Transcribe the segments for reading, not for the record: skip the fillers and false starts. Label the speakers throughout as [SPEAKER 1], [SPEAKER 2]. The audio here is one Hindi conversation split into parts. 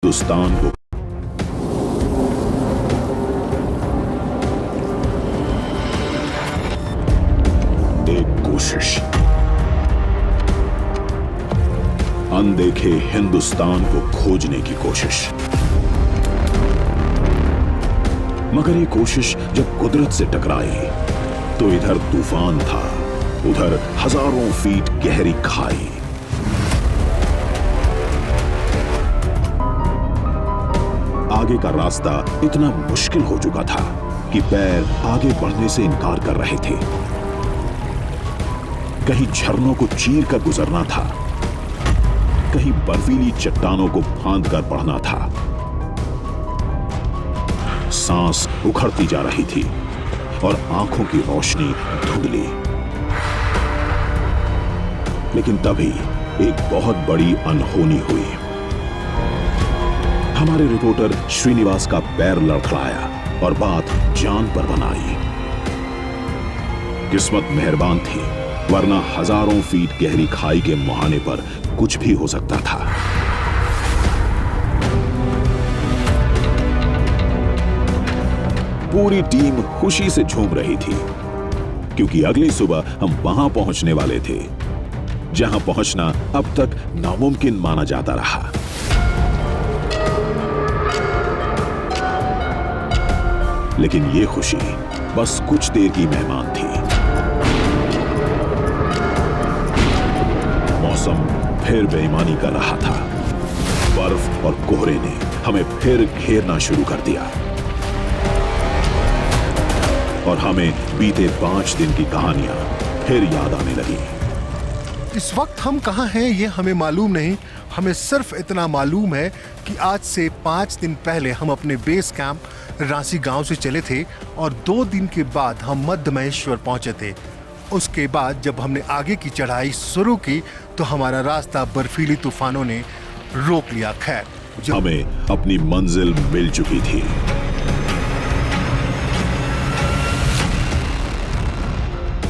[SPEAKER 1] हिंदुस्तान को एक कोशिश, अनदेखे हिंदुस्तान को खोजने की कोशिश। मगर ये कोशिश जब कुदरत से टकराई तो इधर तूफान था, उधर हजारों फीट गहरी खाई। आगे का रास्ता इतना मुश्किल हो चुका था कि पैर आगे बढ़ने से इनकार कर रहे थे। कहीं झरनों को चीर कर गुजरना था, कहीं बर्फीली चट्टानों को फांद कर बढ़ना था। सांस उखड़ती जा रही थी और आंखों की रोशनी धुंधली। लेकिन तभी एक बहुत बड़ी अनहोनी हुई। हमारे रिपोर्टर श्रीनिवास का पैर लड़खड़ाया और बात जान पर बनाई। किस्मत मेहरबान थी, वरना हजारों फीट गहरी खाई के मुहाने पर कुछ भी हो सकता था। पूरी टीम खुशी से झूम रही थी क्योंकि अगली सुबह हम वहां पहुंचने वाले थे जहां पहुंचना अब तक नामुमकिन माना जाता रहा। लेकिन यह खुशी बस कुछ देर की मेहमान थी। मौसम फिर बेईमानी कर रहा था। बर्फ और कोहरे ने हमें फिर घेरना शुरू कर दिया और हमें बीते 5 दिन की कहानियां फिर याद आने लगी।
[SPEAKER 2] इस वक्त हम कहां हैं ये हमें मालूम नहीं। हमें सिर्फ इतना मालूम है कि आज से 5 दिन पहले हम अपने बेस कैंप रांसी गांव से चले थे और 2 दिन के बाद हम मध्य महेश्वर पहुंचे थे। उसके बाद जब हमने आगे की चढ़ाई शुरू की तो हमारा रास्ता बर्फीली तूफानों ने रोक लिया। खैर
[SPEAKER 1] हमें अपनी मंजिल मिल चुकी थी।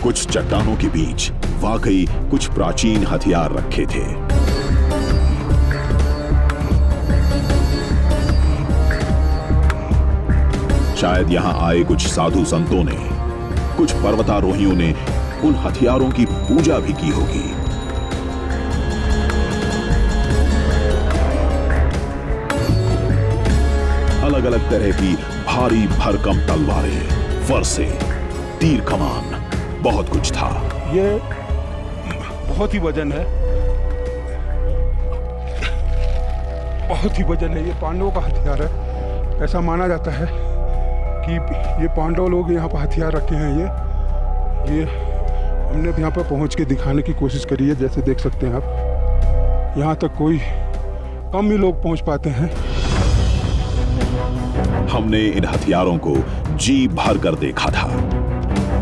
[SPEAKER 1] कुछ चट्टानों के बीच वाकई कुछ प्राचीन हथियार रखे थे। शायद यहां आए कुछ साधु संतों ने, कुछ पर्वतारोहियों ने उन हथियारों की पूजा भी की होगी। अलग अलग तरह की भारी भरकम तलवारें, फरसे, तीर कमान, बहुत कुछ था।
[SPEAKER 3] ये बहुत ही वजन है, बहुत ही वजन है। ये पांडवों का हथियार है। ऐसा माना जाता है कि ये पांडव लोग यहाँ पर हथियार रखे हैं। ये हमने यहाँ पर पहुँच के दिखाने की कोशिश करी है। जैसे देख सकते हैं आप, यहाँ तक कोई कम ही लोग पहुँच पाते हैं।
[SPEAKER 1] हमने इन हथियारों को जी भर कर देखा था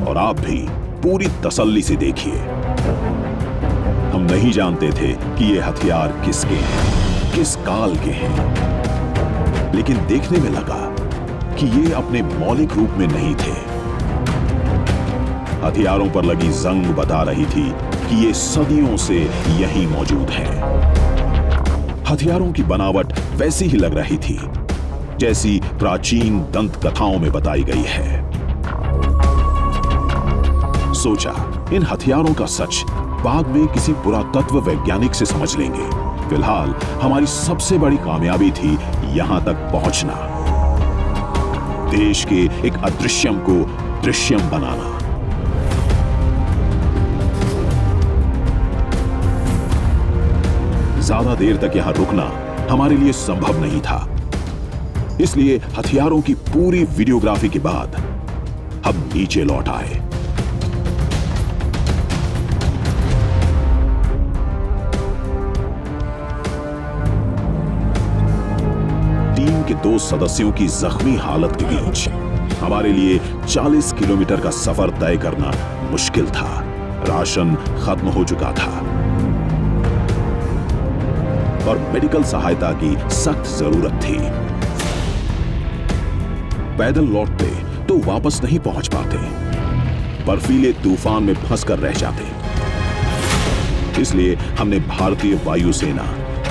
[SPEAKER 1] और आप भी पूरी तसल्ली से देखिए। हम नहीं जानते थे कि ये हथियार किसके हैं, किस काल के हैं, लेकिन देखने में लगा कि ये अपने मौलिक रूप में नहीं थे। हथियारों पर लगी जंग बता रही थी कि ये सदियों से यहीं मौजूद हैं। हथियारों की बनावट वैसी ही लग रही थी जैसी प्राचीन दंत कथाओं में बताई गई है। सोचा इन हथियारों का सच बाद में किसी पुरातत्व वैज्ञानिक से समझ लेंगे। फिलहाल हमारी सबसे बड़ी कामयाबी थी यहां तक पहुंचना, देश के एक अदृश्यम को दृश्यम बनाना। ज्यादा देर तक यहां रुकना हमारे लिए संभव नहीं था, इसलिए हथियारों की पूरी वीडियोग्राफी के बाद हम नीचे लौट आए। टीम के 2 सदस्यों की जख्मी हालत के बीच हमारे लिए 40 किलोमीटर का सफर तय करना मुश्किल था। राशन खत्म हो चुका था और मेडिकल सहायता की सख्त जरूरत थी। पैदल लौटते तो वापस नहीं पहुंच पाते, बर्फीले तूफान में फंसकर रह जाते। इसलिए हमने भारतीय वायुसेना,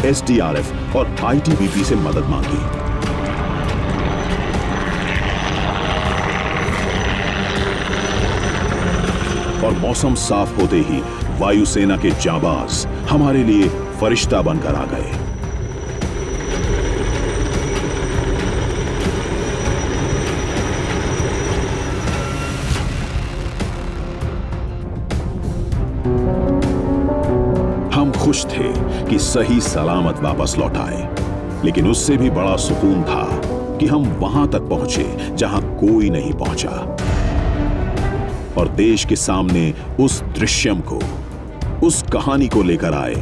[SPEAKER 1] एसडीआरएफ और आईटीबीपी से मदद मांगी। और मौसम साफ होते ही वायुसेना के जाबाज हमारे लिए फरिश्ता बनकर आ गए। हम खुश थे कि सही सलामत वापस लौट आए, लेकिन उससे भी बड़ा सुकून था कि हम वहां तक पहुंचे जहां कोई नहीं पहुंचा और देश के सामने उस दृश्यम को, उस कहानी को लेकर आए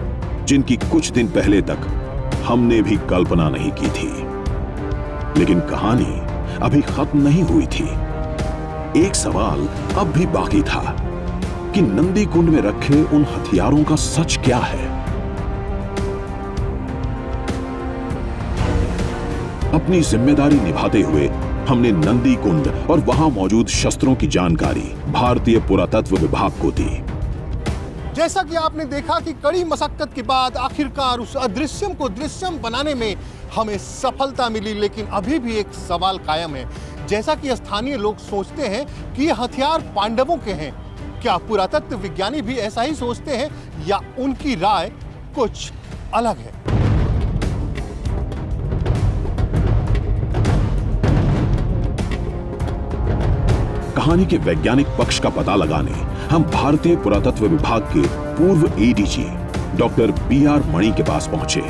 [SPEAKER 1] जिनकी कुछ दिन पहले तक हमने भी कल्पना नहीं की थी। लेकिन कहानी अभी खत्म नहीं हुई थी। एक सवाल अब भी बाकी था कि नंदी कुंड में रखे उन हथियारों का सच क्या है। अपनी जिम्मेदारी निभाते हुए हमने नंदी कुंड और वहां मौजूद शस्त्रों की जानकारी भारतीय पुरातत्व विभाग को दी।
[SPEAKER 2] जैसा कि आपने देखा कि कड़ी मशक्कत के बाद आखिरकार उस अदृश्यम को दृश्यम बनाने में हमें सफलता मिली, लेकिन अभी भी एक सवाल कायम है। जैसा कि स्थानीय लोग सोचते हैं कि ये हथियार पांडवों के हैं, क्या पुरातत्व विज्ञानी भी ऐसा ही सोचते हैं या उनकी राय कुछ अलग है?
[SPEAKER 1] कहानी के वैज्ञानिक पक्ष का पता लगाने हम भारतीय पुरातत्व विभाग के पूर्व एडीजी डॉक्टर बीआर मणि के पास पहुंचे।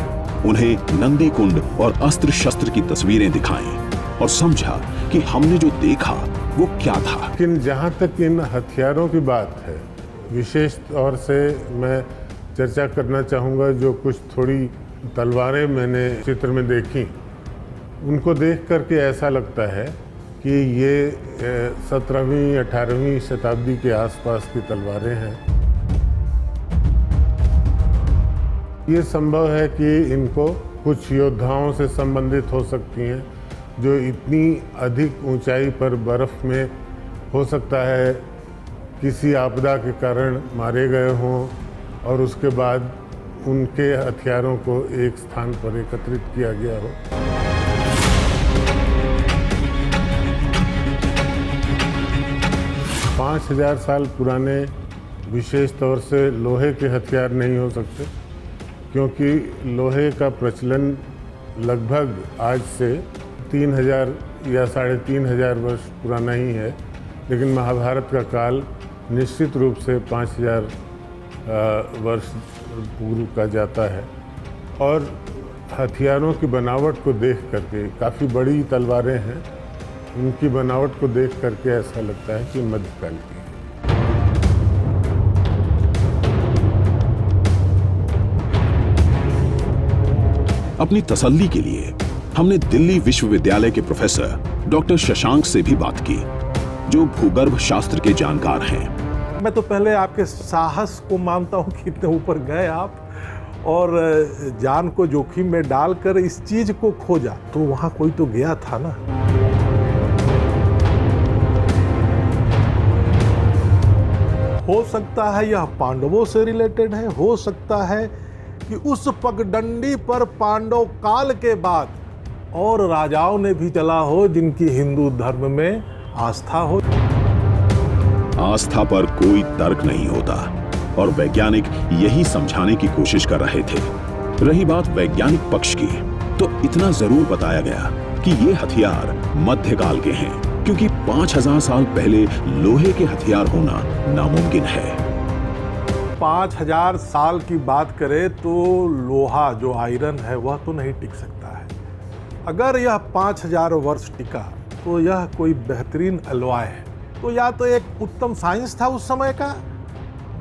[SPEAKER 1] उन्हें नंदी कुंड और अस्त्र शस्त्र की तस्वीरें दिखाएं और समझा कि हमने जो देखा वो क्या था।
[SPEAKER 4] लेकिन जहाँ तक इन हथियारों की बात है, विशेष तौर से मैं चर्चा करना चाहूँगा जो कुछ थोड़ी तलवारें मैंने चित्र में देखी, उनको देख करके ऐसा लगता है कि ये 17वीं 18वीं शताब्दी के आसपास की तलवारें हैं। ये संभव है कि इनको कुछ योद्धाओं से संबंधित हो सकती हैं जो इतनी अधिक ऊंचाई पर बर्फ में हो सकता है किसी आपदा के कारण मारे गए हों और उसके बाद उनके हथियारों को एक स्थान पर एकत्रित किया गया हो। पाँच 5000 साल पुराने विशेष तौर से लोहे के हथियार नहीं हो सकते, क्योंकि लोहे का प्रचलन लगभग आज से 3000 या 3500 वर्ष पुराना ही है, लेकिन महाभारत का काल निश्चित रूप से 5000 वर्ष पूर्व का जाता है। और हथियारों की बनावट को देख करके, काफ़ी बड़ी तलवारें हैं, उनकी बनावट को देख करके ऐसा लगता है कि मध्यकाल की है।
[SPEAKER 1] अपनी तसल्ली के लिए हमने दिल्ली विश्वविद्यालय के प्रोफेसर डॉक्टर शशांक से भी बात की, जो भूगर्भ शास्त्र के जानकार हैं।
[SPEAKER 5] मैं तो पहले आपके साहस को मानता हूं कि इतने ऊपर गए आप और जान को जोखिम में डालकर इस चीज को खोजा, तो वहां कोई तो गया था ना। हो सकता है यह पांडवों से रिलेटेड है, हो सकता है कि उस पगडंडी पर पांडव काल के बाद और राजाओं ने भी चला हो जिनकी हिंदू धर्म में आस्था हो।
[SPEAKER 1] आस्था पर कोई तर्क नहीं होता और वैज्ञानिक यही समझाने की कोशिश कर रहे थे। रही बात वैज्ञानिक पक्ष की, तो इतना जरूर बताया गया कि ये हथियार मध्यकाल के हैं, क्योंकि 5000 साल पहले लोहे के हथियार होना नामुमकिन है।
[SPEAKER 5] 5000 साल की बात करें तो लोहा जो आयरन है वह तो नहीं टिक सकता है। अगर यह 5000 वर्ष टिका तो यह कोई बेहतरीन अलॉय है। तो या तो एक उत्तम साइंस था उस समय का,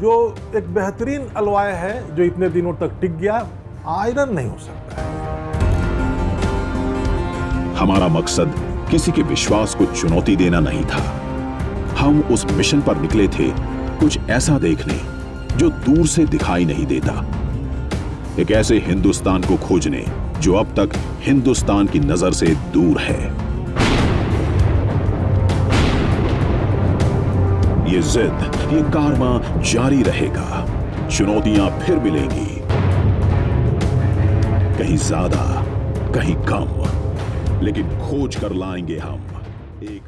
[SPEAKER 5] जो एक बेहतरीन अलॉय है जो इतने दिनों तक टिक गया। आयरन नहीं हो सकता है।
[SPEAKER 1] हमारा मकसद किसी के विश्वास को चुनौती देना नहीं था। हम उस मिशन पर निकले थे कुछ ऐसा देखने जो दूर से दिखाई नहीं देता, एक ऐसे हिंदुस्तान को खोजने जो अब तक हिंदुस्तान की नजर से दूर है। ये जिद, ये कारवां जारी रहेगा, चुनौतियां फिर मिलेंगी। कहीं ज्यादा, कहीं कम, लेकिन खोज कर लाएंगे हम एक